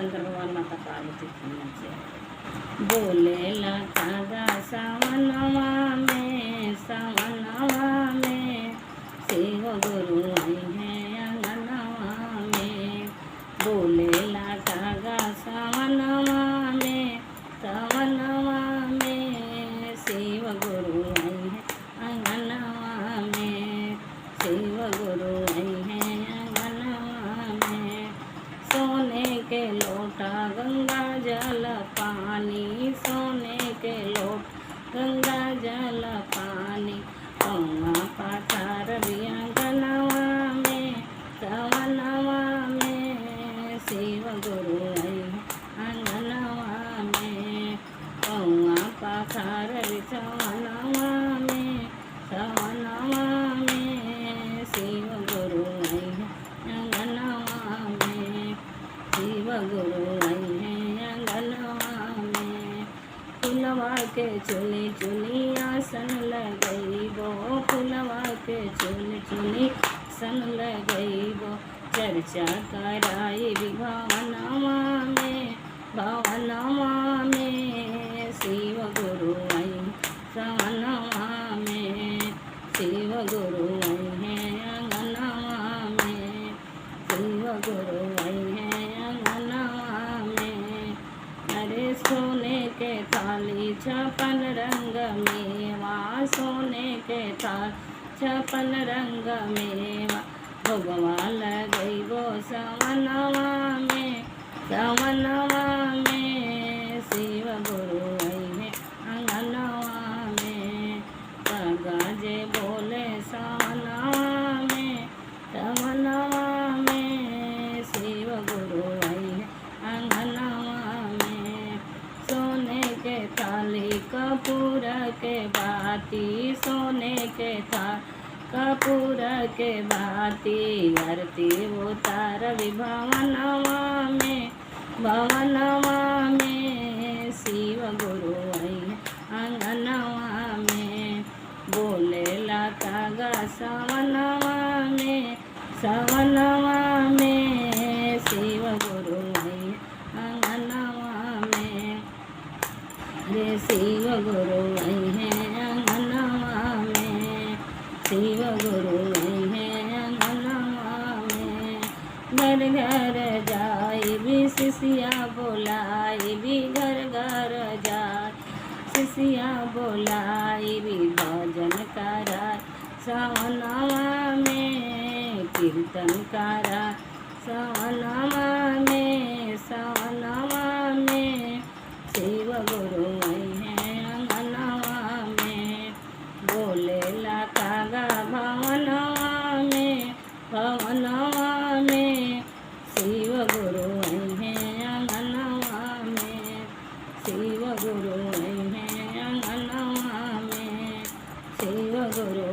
शंकर भगवान माता पार्वती की जय। बोले लता सावनवा में, सावनवा में शिव गुरु आई है अंगनवा में। बोले लता सावनवा में, सावनवा में शिव गुरु आई है अंगनवा में। शिव गुरु आई है अंगनवा में। सोने के लोटा गंगा जल पानी, सोने के लोट गंगा जल पानी। पौआ पाथर अंगनवा में, सवनवा में शिव गुरु आई है अंगनवा में। पौआ पाथर सवनवा में, सवनवा में शिव गुरु आई है अंगनवा में। शिव गुरु आई है अंगनवा में। फुलवा के चुनी चुनी आसन लगई बो, फुलवा के चुनी चुनी आसन लगई बो। चर्चा कराई भवनवा में, भवनवा में शिव गुरु आई सवनवा में। शिव गुरु आई है अंगनवा में, शिव गुरु आई है अंगनवा में। अरे सोने के थाली छपन रंग मेवा, सोने के थाल छपन रंग मेवा। भगवा लगई गो सवनवा में, सवनवा में शिव गुरु आई है अंगनवा में। गाजे बोले सवनवा में, सवनवा में शिव गुरु आई है अंगनवा में। सोने के थाली कपूर के बाती, सोने के थाल कपूर के बाती। आरती उतार भवनवा में, भवनवा में शिव गुरु आई है अंगनवा में। बोले लता गा सवनवा में, सवनवा में शिव गुरु आई है अंगनवा में। रे शिव गुरु आई है अंगनवा में, शिव गुरु आई है अंगनवा में। घर घर जाई भी शिष्या बोलाई भी, घर घर जाई शिष्या बोलाई भी। भजन करा सवनवा में, कीर्तन करा सवनवा में, सवनवा में शिव गुरु आई है अंगनवा में। बोले लता गा भवनवा में, भवनवा में शिव गुरु आई है अंगनवा में। शिव गुरु आई है अंगनवा में, शिव गुरु